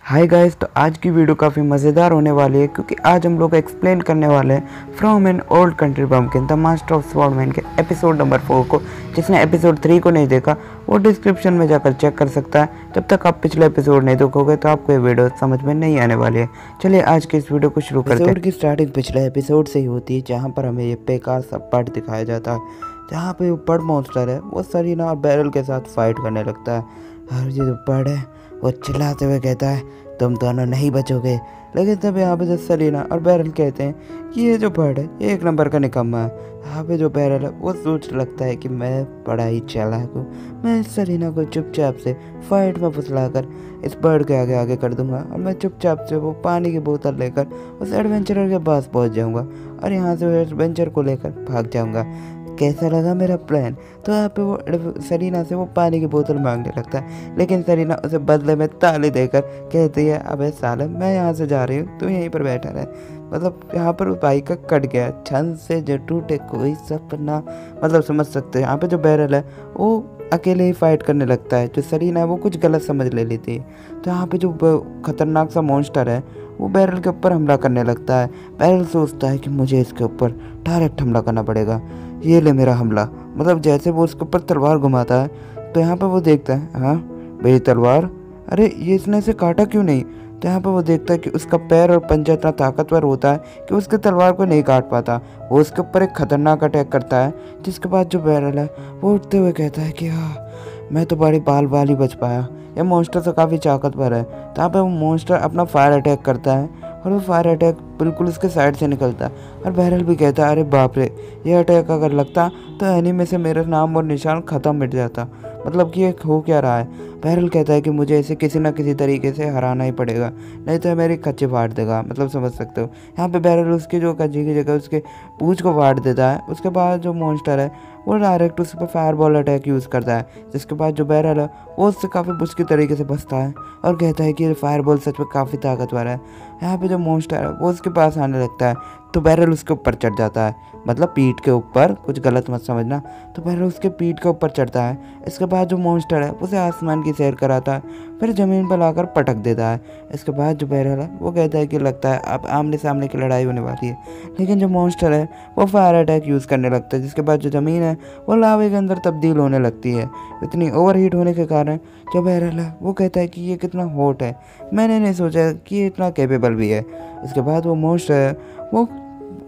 Hi guys, तो आज की वीडियो काफ़ी मज़ेदार होने वाली है क्योंकि आज हम लोग एक्सप्लेन करने वाले हैं from an old country bumpkin the master of swordsman के एपिसोड नंबर 4 को। जिसने एपिसोड 3 को नहीं देखा वो डिस्क्रिप्शन में जाकर चेक कर सकता है। जब तक आप पिछले एपिसोड नहीं देखोगे तो आपको ये वीडियो समझ में नहीं आने वाली है। चलिए आज की इस वीडियो को शुरू करते हैं। एपिसोड की स्टार्टिंग पिछले एपिसोड से ही होती है, जहाँ पर हमें ये बेकार सा पार्ट दिखाया जाता है, जहाँ पे वो बर्ड मॉन्स्टर है वो सरीना और बैरल के साथ फाइट करने लगता है। और ये जो बर्ड है वो चिल्लाते हुए कहता है तुम दोनों नहीं बचोगे। लेकिन तब यहाँ पे जो सरीना और बैरल कहते हैं कि ये जो बर्ड है ये एक नंबर का निकम्मा है। यहाँ पे जो बैरल है वो सोच लगता है कि मैं बड़ा ही चालाक हूँ, मैं इस सरीना को चुपचाप से फाइट में फुसलाकर इस बर्ड के आगे आगे कर दूंगा और मैं चुपचाप से वो पानी की बोतल लेकर उस एडवेंचरर के पास पहुँच जाऊँगा और यहाँ से एडवेंचर को लेकर भाग जाऊँगा। कैसा लगा मेरा प्लान? तो यहाँ पे वो सरीना से वो पानी की बोतल मांगने लगता है, लेकिन सरीना उसे बदले में ताली देकर कहती है अबे साले मैं यहाँ से जा रही हूँ, तू यहीं पर बैठा रहे। मतलब यहाँ पर उस भाई का कट गया, छन से जो टूटे कोई सपना, मतलब समझ सकते हैं। यहाँ पे जो बैरल है वो अकेले ही फाइट करने लगता है, जो सरीना है वो कुछ गलत समझ ले लेती है। तो यहाँ पे जो खतरनाक सा मॉन्स्टर है वो बैरल के ऊपर हमला करने लगता है। बैरल सोचता है कि मुझे इसके ऊपर डायरेक्ट हमला करना पड़ेगा, ये ले मेरा हमला। मतलब जैसे वो उसके ऊपर तलवार घुमाता है तो यहाँ पे वो देखता है हाँ मेरी तलवार, अरे ये इसने इसे काटा क्यों नहीं। तो यहाँ पे वो देखता है कि उसका पैर और पंजा इतना ताकतवर होता है कि उसके तलवार को नहीं काट पाता। वो उसके ऊपर एक खतरनाक अटैक करता है, जिसके बाद जो बैरल है वो उठते हुए कहता है कि हाँ मैं तो बड़ी बाल ही बच पाया, ये मॉन्स्टर तो काफ़ी ताकतवर है। तो यहाँ पे वो मॉन्स्टर अपना फायर अटैक करता है और वो फायर अटैक बिल्कुल उसके साइड से निकलता है और बैरल भी कहता है अरे बाप रे, ये अटैक अगर लगता तो एनीमे से मेरा नाम और निशान ख़त्म मिट जाता। मतलब कि ये हो क्या रहा है। बैरल कहता है कि मुझे इसे किसी ना किसी तरीके से हराना ही पड़ेगा, नहीं तो मेरी कच्चे फाड़ देगा। मतलब समझ सकते हो। यहाँ पे बैरल उसके जो कच्चे की जगह उसके पूंछ को फाड़ देता है। उसके बाद जो मॉन्स्टर है वो डायरेक्ट उस पर फायरबॉल अटैक यूज़ करता है, जिसके बाद जो बैरल है वो उससे काफ़ी मुश्किल तरीके से बचता है और कहता है कि ये फायरबॉल सच में काफ़ी ताकतवर है। यहाँ पे जो मॉन्स्टर है वो उसके पास आने लगता है तो बैरल उसके ऊपर चढ़ जाता है, मतलब पीठ के ऊपर, कुछ गलत मत समझना। तो बैरल उसके पीठ के ऊपर चढ़ता है। इसके बाद जो मॉन्स्टर है उसे आसमान की सैर कराता है, फिर ज़मीन पर लाकर पटक देता है। इसके बाद जो बैरल है वो कहता है कि लगता है अब आमने सामने की लड़ाई होने वाली है, लेकिन जो मॉन्स्टर है वो फायर अटैक यूज़ करने लगता है, जिसके बाद जो ज़मीन है वो लावे के अंदर तब्दील होने लगती है। इतनी ओवरहीट होने के कारण जो बैरल है वो कहता है कि ये कितना हॉट है, मैंने नहीं सोचा कि ये इतना कैपेबल भी है। इसके बाद वो मॉन्स्टर है वो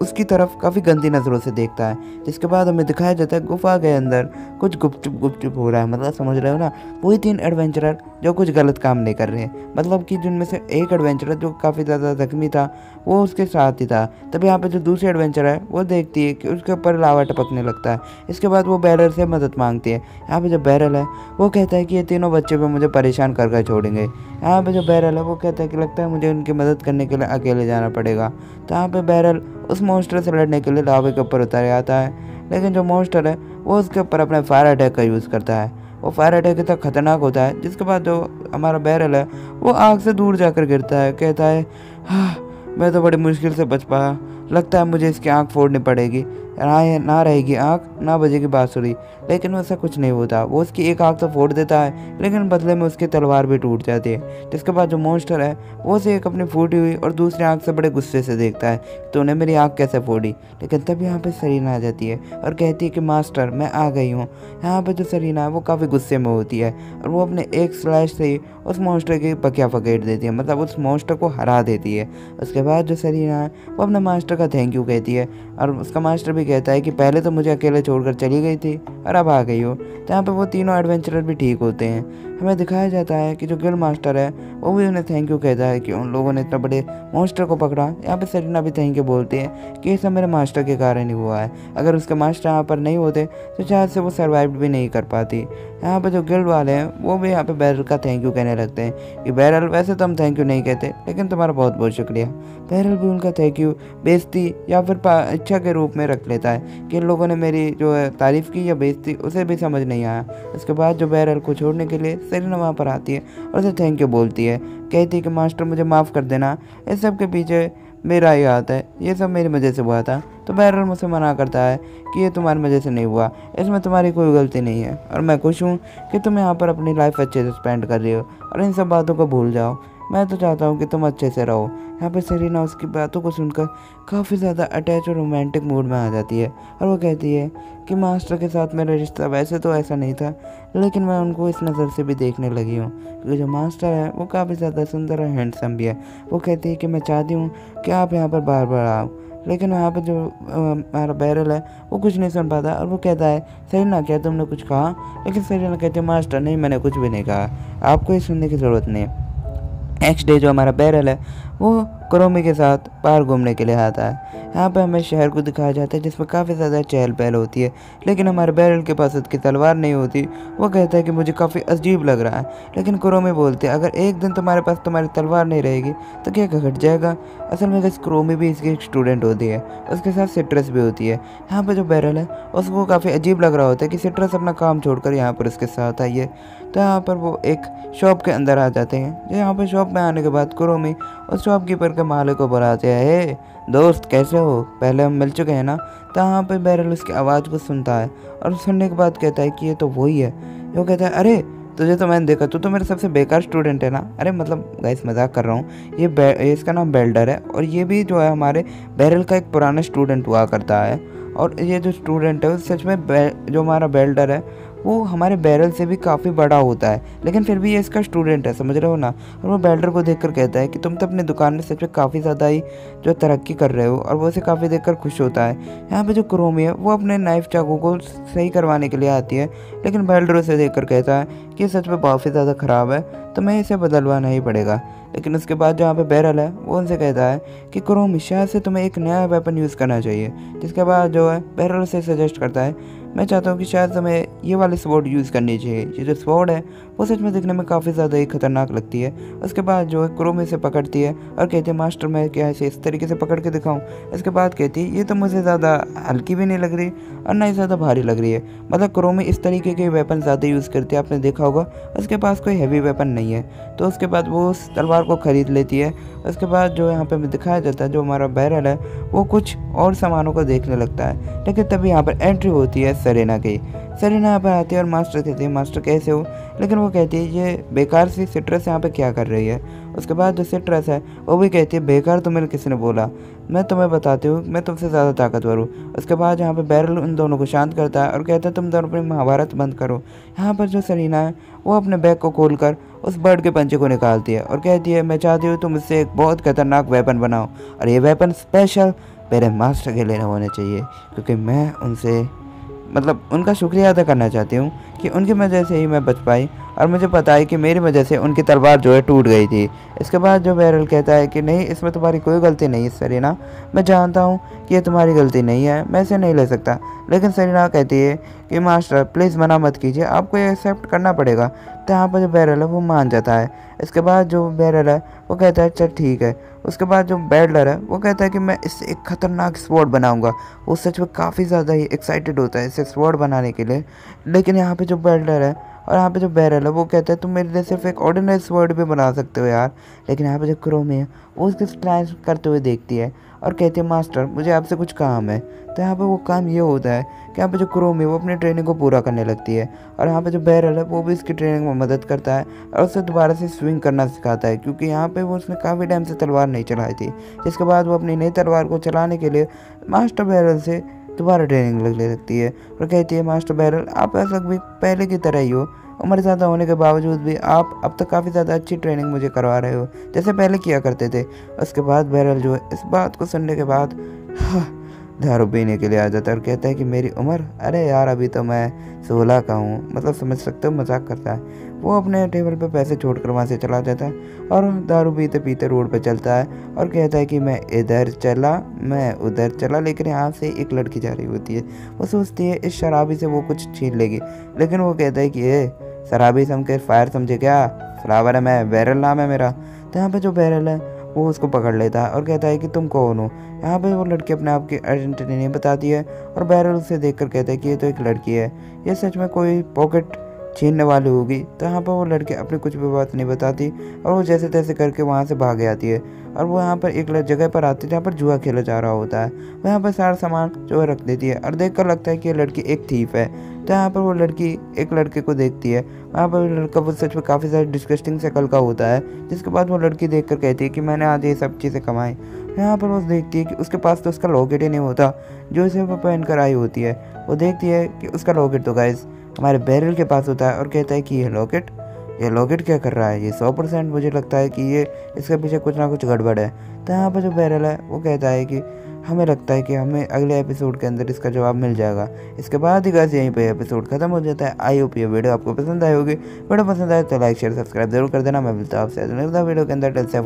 उसकी तरफ काफ़ी गंदी नज़रों से देखता है, जिसके बाद हमें दिखाया जाता है गुफा के अंदर कुछ गुपचुप हो रहा है। मतलब समझ रहे हो ना, वही 3 एडवेंचरर जो कुछ गलत काम नहीं कर रहे हैं। मतलब कि जिनमें से एक एडवेंचरर जो काफ़ी ज़्यादा जख्मी था वो उसके साथ ही था। तब यहाँ पे जो दूसरी एडवेंचर है वो देखती है कि उसके ऊपर लावा टपकने लगता है। इसके बाद वो बैरल से मदद मांगती है। यहाँ पे जो बैरल है वो कहता है कि ये तीनों बच्चे भी मुझे परेशान कर छोड़ेंगे। यहाँ पे जो बैरल है वो कहता है कि लगता है मुझे उनकी मदद करने के लिए अकेले जाना पड़ेगा। तो यहाँ पे बैरल उस मॉन्स्टर से लड़ने के लिए लावे के ऊपर उतर आता है, लेकिन जो मॉन्स्टर है वो उसके ऊपर अपने फायर अटैक का यूज़ करता है। वो फायर अटैक इतना खतरनाक होता है, जिसके बाद जो हमारा बैरल है वो आग से दूर जाकर गिरता है। कहता है हाँ मैं तो बड़ी मुश्किल से बच पाया, लगता है मुझे इसकी आँख फोड़नी पड़ेगी, ना रहेगी आँख ना बजेगी बांसुरी। लेकिन वैसा कुछ नहीं होता, वो उसकी एक आँख तो फोड़ देता है, लेकिन बदले में उसकी तलवार भी टूट जाती है। जिसके बाद जो मॉन्स्टर है वो उसे एक अपनी फूटी हुई और दूसरी आँख से बड़े गुस्से से देखता है, तूने मेरी आँख कैसे फोड़ी। लेकिन तब यहाँ पे सरीना आ जाती है और कहती है कि मास्टर मैं आ गई हूँ। यहाँ पे जो सरीना है वो काफ़ी गुस्से में होती है और वो अपने एक स्लैश से ही उस मॉन्स्टर की पकिया फकेट देती है, मतलब उस मॉन्स्टर को हरा देती है। उसके बाद जो सरीना है वो अपने मास्टर का थैंक यू कहती है और उसका मास्टर भी कहता है कि पहले तो मुझे अकेले छोड़कर चली गई थी और अब आ गई हो। तो यहाँ पे वो तीनों एडवेंचरर भी ठीक होते हैं। हमें दिखाया जाता है कि जो गिल्ड मास्टर है वो भी उन्हें थैंक यू कहता है कि उन लोगों ने इतना बड़े मॉन्स्टर को पकड़ा। यहाँ पे सरीना भी थैंक यू बोलती है कि ये सब मेरे मास्टर के कारण ही हुआ है, अगर उसके मास्टर यहाँ पर नहीं होते तो शायद से वो सर्वाइव भी नहीं कर पाती। यहाँ पे जो गिल्ड वाले हैं वो भी यहाँ पे बैरल का थैंक यू कहने लगते हैं कि बैरल वैसे तो हम थैंक यू नहीं कहते, लेकिन तुम्हारा बहुत बहुत शुक्रिया। बैरल भी उनका थैंक यू बेइज्जती या फिर इच्छा के रूप में रख लेता है कि इन लोगों ने मेरी जो है तारीफ़ की या बेइज्जती उसे भी समझ नहीं आया। इसके बाद जो बैरल को छोड़ने के लिए सरीना वहाँ पर आती है और उसे थैंक यू बोलती है, कहती है कि मास्टर मुझे माफ़ कर देना, इस सब के पीछे मेरा ही हाथ है, ये सब मेरी वजह से हुआ था। तो बैरल मुझसे मना करता है कि ये तुम्हारी वजह से नहीं हुआ, इसमें तुम्हारी कोई गलती नहीं है और मैं खुश हूँ कि तुम यहाँ पर अपनी लाइफ अच्छे से स्पेंड कर रही हो और इन सब बातों को भूल जाओ। मैं तो चाहता हूँ कि तुम अच्छे से रहो। यहाँ पे सेरेना उसकी बातों को सुनकर काफ़ी ज़्यादा अटैच और रोमांटिक मूड में आ जाती है और वो कहती है कि मास्टर के साथ मेरा रिश्ता वैसे तो ऐसा नहीं था, लेकिन मैं उनको इस नज़र से भी देखने लगी हूँ क्योंकि जो मास्टर है वो काफ़ी ज़्यादा सुंदर और हैंडसम भी है। वो कहती है कि मैं चाहती हूँ कि आप यहाँ पर बार बार आओ, लेकिन वहाँ पे जो हमारा बैरल है वो कुछ नहीं सुन पाता और वो कहता है सेरेना क्या तुमने कुछ कहा? लेकिन सेरेना कहती है मास्टर नहीं, मैंने कुछ भी नहीं कहा, आपको ये सुनने की ज़रूरत नहीं है। नेक्स्ट डे जो हमारा बैरल है वो क्रोमी के साथ बाहर घूमने के लिए आता है। यहाँ पे हमें शहर को दिखाया जाता है जिसमें काफ़ी ज़्यादा चहल पहल होती है, लेकिन हमारे बैरल के पास उसकी तलवार नहीं होती। वो कहता है कि मुझे काफ़ी अजीब लग रहा है, लेकिन क्रोमी बोलती है अगर एक दिन तुम्हारे पास तुम्हारी तलवार नहीं रहेगी तो क्या घट जाएगा। असल में क्रोमी भी इसकी एक स्टूडेंट होती है, उसके साथ सिट्रस भी होती है। यहाँ पर जो बैरल है उसको काफ़ी अजीब लग रहा होता है कि सिट्रस अपना काम छोड़कर यहाँ पर उसके साथ आई है। तो यहाँ पर वो एक शॉप के अंदर आ जाते हैं। यहाँ पर शॉप में आने के बाद क्रोमी उस शॉपकीपर के मालिक को बुलाते हैं, हे दोस्त कैसे हो, पहले हम मिल चुके हैं ना। तो यहाँ पे बैरल उसकी आवाज़ को सुनता है और सुनने के बाद कहता है कि ये तो वही है। वो कहता है अरे तुझे तो मैंने देखा, तू तो मेरे सबसे बेकार स्टूडेंट है ना। अरे मतलब गाइस मजाक कर रहा हूँ, ये इसका नाम बेल्डर है और ये भी जो है हमारे बैरल का एक पुराना स्टूडेंट हुआ करता है। और ये जो स्टूडेंट है सच में जो हमारा बेल्डर है वो हमारे बैरल से भी काफ़ी बड़ा होता है, लेकिन फिर भी ये इसका स्टूडेंट है, समझ रहे हो ना। और वो बेल्डर को देखकर कहता है कि तुम तो अपनी दुकान में सच में काफ़ी ज़्यादा ही जो तरक्की कर रहे हो, और वो उसे काफ़ी देखकर खुश होता है। यहाँ पे जो क्रोमी है वो अपने नाइफ चाकू को सही करवाने के लिए आती है, लेकिन बेल्डर उसे देखकर कहता है कि सच में काफ़ी ज़्यादा ख़राब है तो मैं इसे बदलवाना ही पड़ेगा। लेकिन उसके बाद जहाँ पे बैरल है वो उनसे कहता है कि क्रोमी शायद से तुम्हें एक नया वेपन यूज़ करना चाहिए। जिसके बाद जो है बैरल उसे सजेस्ट करता है मैं चाहता हूँ कि शायद हमें ये वाली स्वॉर्ड यूज़ करनी चाहिए। ये जो स्वॉर्ड है वो सच में दिखने में काफ़ी ज़्यादा ही खतरनाक लगती है। उसके बाद जो है क्रोमी से पकड़ती है और कहती है मास्टर मैं क्या ऐसे इस तरीके से पकड़ के दिखाऊँ। इसके बाद कहती है ये तो मुझे ज़्यादा हल्की भी नहीं लग रही और ना ही ज़्यादा भारी लग रही है। मतलब क्रोमी इस तरीके के वेपन ज़्यादा यूज़ करती है, आपने देखा होगा। उसके पास कोई हैवी वेपन नहीं है, तो उसके बाद वो उस तलवार को ख़रीद लेती है। उसके बाद जो यहाँ पे दिखाया जाता है जो हमारा बैरल है वो कुछ और सामानों को देखने लगता है, लेकिन तभी यहाँ पर एंट्री होती है सेरेना की। सेरेना यहाँ पर आती है और मास्टर कहती है मास्टर कैसे हो, लेकिन वो कहती है ये बेकार सी सिट्रस यहाँ पे क्या कर रही है। उसके बाद जो सिट्रस है वो भी कहती है बेकार तुम्हें किसने बोला, मैं तुम्हें बताती हूँ मैं तुमसे ज़्यादा ताकतवर हूँ। उसके बाद यहाँ पे बैरल उन दोनों को शांत करता है और कहता है तुम दोनों अपनी महाभारत बंद करो। यहाँ पर जो सेरेना है वो अपने बैग को खोलकर उस बर्ड के पंजे को निकालती है और कहती है मैं चाहती हूँ तुम इससे एक बहुत खतरनाक वेपन बनाओ, और ये वेपन स्पेशल मेरे मास्टर के लिए होने चाहिए, क्योंकि मैं उनसे मतलब उनका शुक्रिया अदा करना चाहती हूँ कि उनकी वजह से ही मैं बच पाई, और मुझे पता है कि मेरी वजह से उनकी तलवार जो है टूट गई थी। इसके बाद जो बैरल कहता है कि नहीं इसमें तुम्हारी कोई गलती नहीं है सेरेना, मैं जानता हूँ कि ये तुम्हारी गलती नहीं है, मैं इसे नहीं ले सकता। लेकिन सेरेना कहती है कि मास्टर प्लीज़ मना मत कीजिए, आपको ये एक्सेप्ट करना पड़ेगा। तो यहाँ पर जो बैरल है वो मान जाता है। इसके बाद जो बैरल है वो कहता है चल ठीक है। उसके बाद जो बैडलर है वो कहता है कि मैं इससे एक खतरनाक स्वॉर्ड बनाऊंगा। वो सच में काफ़ी ज़्यादा ही एक्साइटेड होता है इसे स्वॉर्ड बनाने के लिए। लेकिन यहाँ पे जो बैडलर है और यहाँ पे जो बैरल है वो कहता है तुम मेरे लिए सिर्फ एक ऑर्डिनरी स्वॉर्ड भी बना सकते हो यार। लेकिन यहाँ पे जो क्रोमी है वो उसकी ट्राई करते हुए देखती है और कहती है मास्टर मुझे आपसे कुछ काम है। तो यहाँ पे वो काम ये होता है कि यहाँ पे जो क्रोमी है वो अपनी ट्रेनिंग को पूरा करने लगती है, और यहाँ पे जो बैरल है वो भी इसकी ट्रेनिंग में मदद करता है और उसे दोबारा से स्विंग करना सिखाता है, क्योंकि यहाँ पे वो उसने काफ़ी टाइम से तलवार नहीं चलाई थी। जिसके बाद वो अपनी नई तलवार को चलाने के लिए मास्टर बैरल से दोबारा ट्रेनिंग लगने लगती है और कहती है मास्टर बैरल आप ऐसा भी पहले की तरह ही हो, उम्र ज़्यादा होने के बावजूद भी आप अब तक काफ़ी ज़्यादा अच्छी ट्रेनिंग मुझे करवा रहे हो जैसे पहले किया करते थे। उसके बाद बैरल जो है इस बात को सुनने के बाद दारू पीने के लिए आ जाता है और कहता है कि मेरी उम्र, अरे यार अभी तो मैं 16 का हूँ, मतलब समझ सकते हो मजाक करता है। वो अपने टेबल पे पैसे छोड़कर वहाँ से चला जाता है और दारू पीते पीते रोड पे चलता है और कहता है कि मैं इधर चला मैं उधर चला, लेकिन यहाँ से एक लड़की जा रही होती है। वो सोचती है इस शराबी से वो कुछ छीन लेगी, लेकिन वो कहता है कि ये शराबी समझ के फायर समझे क्या, फ्लावर है मैं, बैरल नाम है मेरा। तो यहाँ पे जो बैरल है वो उसको पकड़ लेता है और कहता है कि तुम कौन हो। यहाँ पे वो लड़की अपने आप की आइडेंटिटी नहीं बताती है और बैरल उसे देखकर कहता है कि ये तो एक लड़की है, ये सच में कोई पॉकेट छीनने वाली होगी। तो यहाँ पर वो लड़की अपनी कुछ भी बात नहीं बताती और वो जैसे तैसे करके वहाँ से भाग आती है और वो यहाँ पर एक जगह पर आती है जहाँ पर जुआ खेला जा रहा होता है। वो यहाँ पर सारा सामान जो है रख देती है और देख कर लगता है कि ये लड़की एक थीफ है। तो यहाँ पर वो लड़की एक लड़के को देखती है। वहाँ पर लड़का वो सच में काफ़ी ज़्यादा डिस्गस्टिंग शक्ल का होता है, जिसके बाद वो लड़की देख कर कहती है कि मैंने आज ये सब चीज़ें कमाई। यहाँ पर वो देखती है कि उसके पास तो उसका लॉकेट ही नहीं होता जो इसे वो पहन कर आई होती है। वो देखती है कि उसका लॉकेट तो गाइस हमारे बैरल के पास होता है और कहता है कि ये लॉकेट क्या कर रहा है, ये 100% मुझे लगता है कि ये इसके पीछे कुछ ना कुछ गड़बड़ है। तो यहाँ पर जो बैरल है वो कहता है कि हमें लगता है कि हमें अगले एपिसोड के अंदर इसका जवाब मिल जाएगा। इसके बाद ही गाइस यहीं पे एपिसोड खत्म हो जाता है। आई होप ये वीडियो आपको पसंद आई होगी। वीडियो पसंद आए तो लाइक शेयर सब्सक्राइब जरूर कर देना। मैं मिलता हूँ आपसे अगले वीडियो के अंदर।